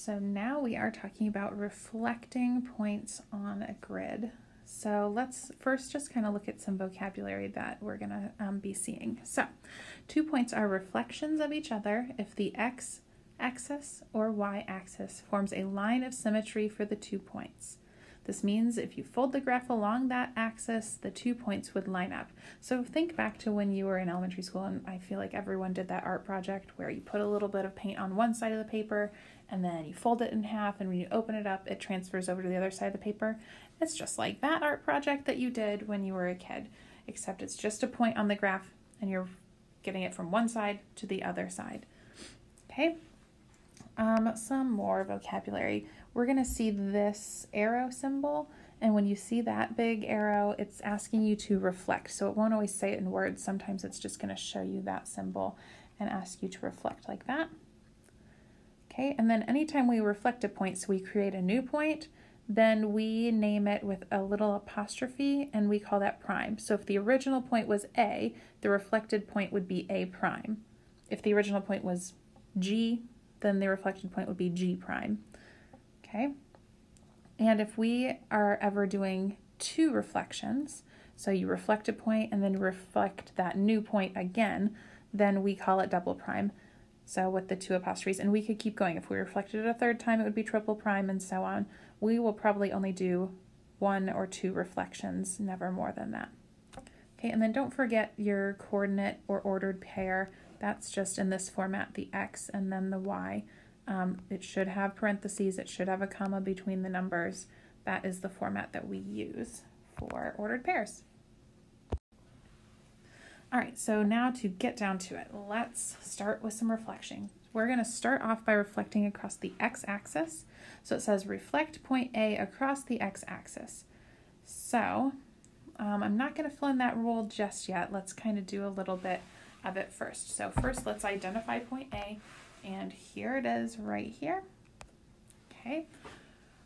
So now we are talking about reflecting points on a grid. So let's first just kind of look at some vocabulary that we're going to be seeing. So 2 points are reflections of each other if the x-axis or y-axis forms a line of symmetry for the 2 points. This means if you fold the graph along that axis, the 2 points would line up. So think back to when you were in elementary school, and I feel like everyone did that art project where you put a little bit of paint on one side of the paper and then you fold it in half, and when you open it up, it transfers over to the other side of the paper. It's just like that art project that you did when you were a kid, except it's just a point on the graph and you're getting it from one side to the other side. Okay, some more vocabulary. We're going to see this arrow symbol, and when you see that big arrow, it's asking you to reflect. So it won't always say it in words. Sometimes it's just going to show you that symbol and ask you to reflect like that. Okay, and then anytime we reflect a point, so we create a new point, then we name it with a little apostrophe, and we call that prime. So if the original point was A, the reflected point would be A prime. If the original point was G, then the reflected point would be G prime. Okay, and if we are ever doing 2 reflections, so you reflect a point and then reflect that new point again, then we call it double prime. So with the 2 apostrophes, and we could keep going. If we reflected it a 3rd time, it would be triple prime, and so on. We will probably only do 1 or 2 reflections, never more than that. Okay, and then don't forget your coordinate or ordered pair. That's just in this format, the X and then the Y. It should have parentheses, it should have a comma between the numbers. That is the format that we use for ordered pairs. All right, so now to get down to it, let's start with some reflection. We're going to start off by reflecting across the x-axis. So it says reflect point A across the x-axis. So I'm not going to fill in that rule just yet. Let's kind of do a little bit of it first. So first let's identify point A, and here it is right here. Okay.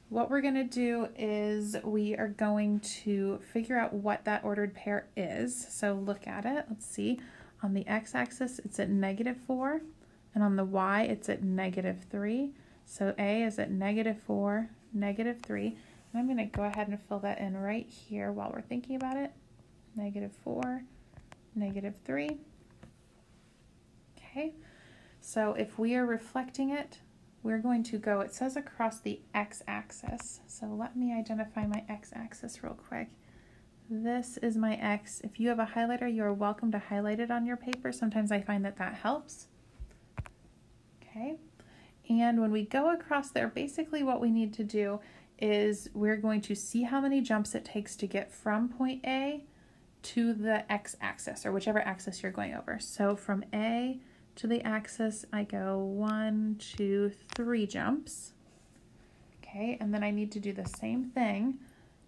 What we're going to do is we are going to figure out what that ordered pair is. So look at it. Let's see. On the x-axis, it's at -4, and on the y, it's at -3. So A is at -4, -3. And I'm going to go ahead and fill that in right here while we're thinking about it. -4, -3. Okay. So if we are reflecting it, we're going to go, it says across the x-axis. So let me identify my x-axis real quick. This is my x. If you have a highlighter, you're welcome to highlight it on your paper. Sometimes I find that that helps. Okay. And when we go across there, basically what we need to do is we're going to see how many jumps it takes to get from point A to the x-axis, or whichever axis you're going over. So from A to the axis, I go 1, 2, 3 jumps. Okay, and then I need to do the same thing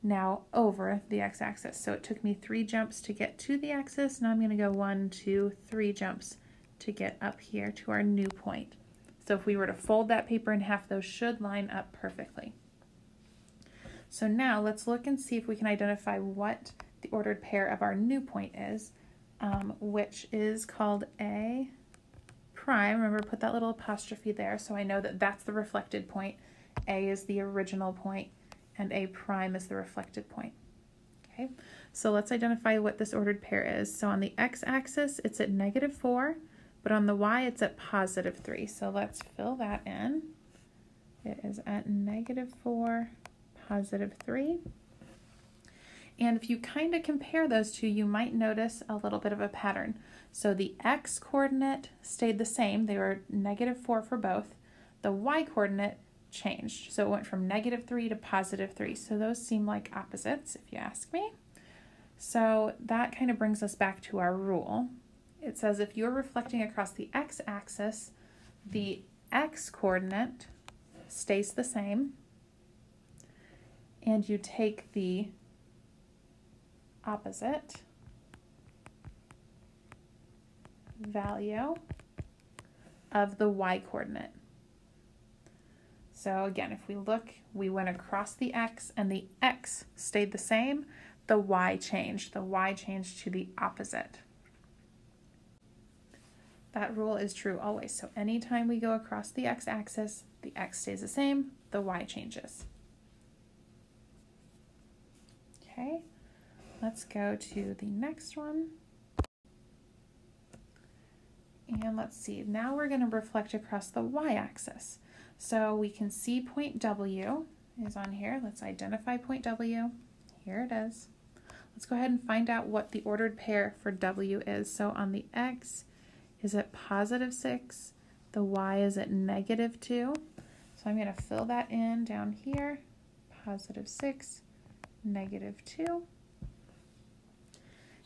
now over the x-axis. So it took me 3 jumps to get to the axis. Now I'm going to go 1, 2, 3 jumps to get up here to our new point. So if we were to fold that paper in half, those should line up perfectly. So now let's look and see if we can identify what the ordered pair of our new point is, which is called A prime. Remember, put that little apostrophe there so I know that that's the reflected point. A is the original point, and A prime is the reflected point. Okay, so let's identify what this ordered pair is. So on the x-axis, it's at -4, but on the y, it's at +3. So let's fill that in. It is at -4, +3. And if you kind of compare those two, you might notice a little bit of a pattern. So the x coordinate stayed the same. They were -4 for both. The y coordinate changed. So it went from -3 to +3. So those seem like opposites, if you ask me. So that kind of brings us back to our rule. It says if you're reflecting across the x-axis, the x coordinate stays the same, and you take the opposite value of the y coordinate. So again, if we look, we went across the x and the x stayed the same, the y changed. The y changed to the opposite. that rule is true always. So anytime we go across the x-axis, the x stays the same, the y changes. Okay, let's go to the next one. And let's see, now we're going to reflect across the y-axis. So we can see point W is on here. Let's identify point W. Here it is. Let's go ahead and find out what the ordered pair for W is. So on the x is at +6, the y is at -2. So I'm going to fill that in down here, +6, -2.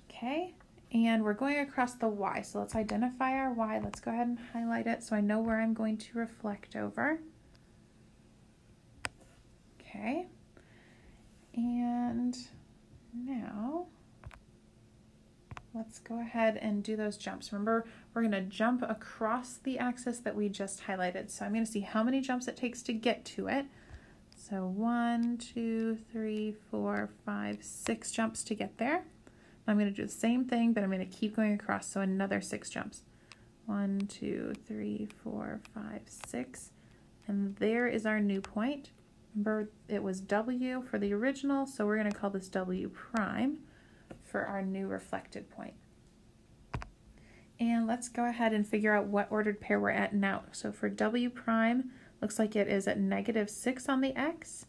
Okay, and we're going across the y. So let's identify our y. Let's go ahead and highlight it so I know where I'm going to reflect over. Okay, and now let's go ahead and do those jumps. Remember, we're going to jump across the axis that we just highlighted. So I'm going to see how many jumps it takes to get to it. So 1, 2, 3, 4, 5, 6 jumps to get there. I'm going to do the same thing, but I'm going to keep going across, so another 6 jumps. 1, 2, 3, 4, 5, 6. And there is our new point. Remember, it was W for the original, so we're going to call this W prime for our new reflected point. And let's go ahead and figure out what ordered pair we're at now. So for W prime, looks like it is at -6 on the x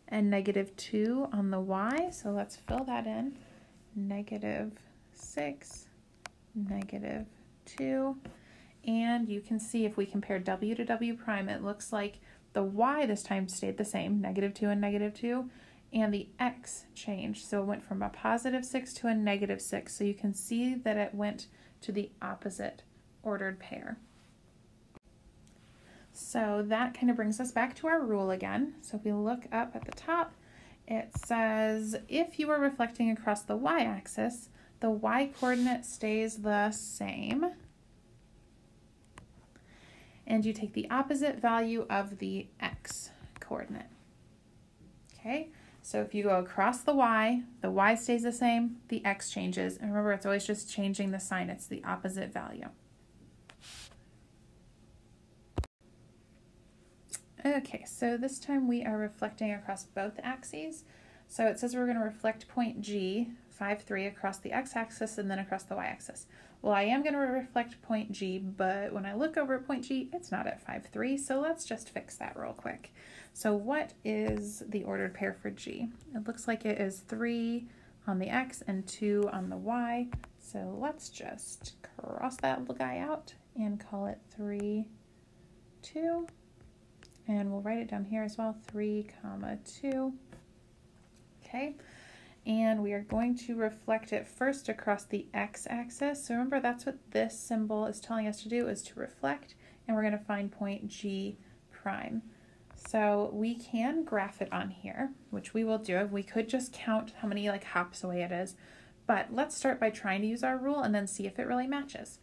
and -2 on the y. So let's fill that in. -6, -2. And you can see if we compare W to W prime, it looks like the y this time stayed the same, -2 and -2, and the x changed. So it went from a +6 to a -6. So you can see that it went to the opposite ordered pair. So that kind of brings us back to our rule again. So if we look up at the top, it says if you are reflecting across the y-axis, the y-coordinate stays the same, and you take the opposite value of the x-coordinate. Okay, so if you go across the y stays the same, the x changes, and remember it's always just changing the sign, it's the opposite value. Okay, so this time we are reflecting across both axes. So it says we're going to reflect point G, 5, 3, across the x-axis and then across the y-axis. Well, I am going to reflect point G, but when I look over at point G, it's not at 5, 3, so let's just fix that real quick. So what is the ordered pair for G? It looks like it is 3 on the x and 2 on the y. So let's just cross that little guy out and call it 3, 2. And we'll write it down here as well, 3, 2. Okay, and we are going to reflect it first across the x-axis. So remember, that's what this symbol is telling us to do, is to reflect, and we're going to find point G prime. So we can graph it on here, which we will do. We could just count how many hops away it is, but let's start by trying to use our rule and then see if it really matches.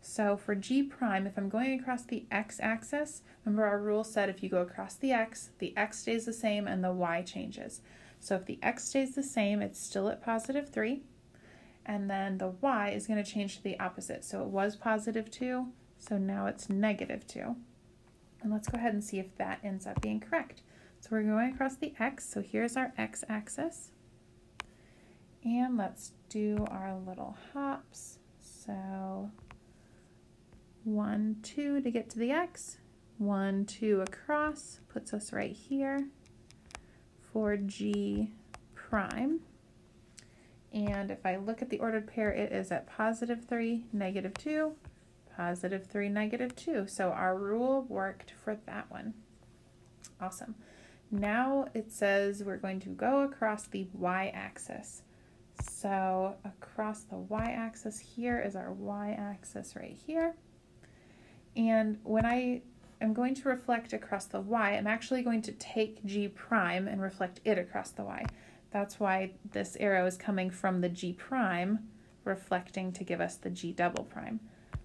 So for G prime, if I'm going across the x-axis, remember our rule said if you go across the x stays the same and the y changes. So if the x stays the same, it's still at +3, and then the y is going to change to the opposite. So it was +2, so now it's -2. And let's go ahead and see if that ends up being correct. So we're going across the x, so here's our x-axis. And let's do our little hops. So 1, 2 to get to the x, 1, 2 across, puts us right here for G prime. And if I look at the ordered pair, it is at +3, -2, +3, -2. So our rule worked for that one. Awesome. Now it says we're going to go across the y-axis. So across the y-axis, here is our y-axis right here. And when I am going to reflect across the y, I'm actually going to take G prime and reflect it across the y. That's why this arrow is coming from the G prime, reflecting to give us the G double prime.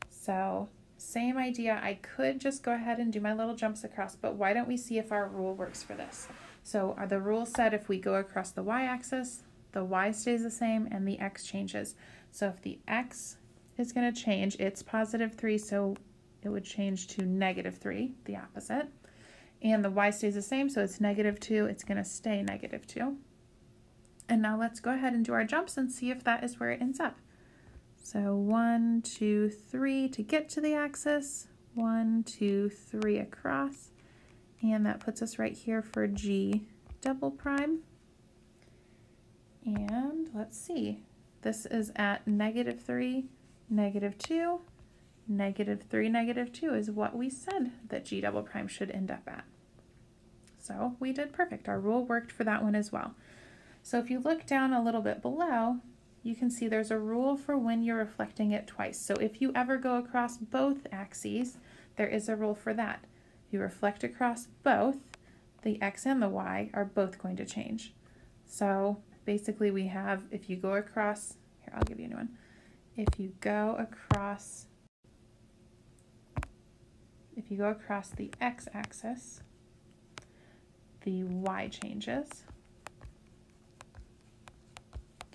So same idea, I could just go ahead and do my little jumps across, but why don't we see if our rule works for this? So the rule said if we go across the y-axis, the y stays the same and the x changes. So if the x is going to change. It's positive 3, so it would change to negative 3, the opposite. And the y stays the same, so it's negative 2. It's going to stay negative 2. And now let's go ahead and do our jumps and see if that is where it ends up. So 1, 2, 3 to get to the axis. 1, 2, 3 across. And that puts us right here for G double prime. And let's see. This is at negative 3, negative 2. Negative 3, negative 2 is what we said that G double prime should end up at. So we did perfect. Our rule worked for that one as well. So if you look down a little bit below, you can see there's a rule for when you're reflecting it twice. So if you ever go across both axes, there is a rule for that. If you reflect across both, the x and the y are both going to change. So basically we have, if you go across, here I'll give you a new one. If you go across the x-axis, the y changes.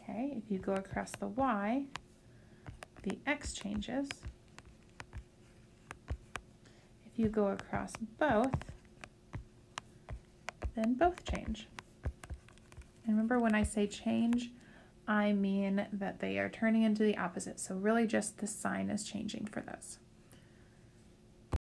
Okay, if you go across the y, the x changes. If you go across both, then both change. And remember, when I say change, I mean that they are turning into the opposite. So really just the sign is changing for those.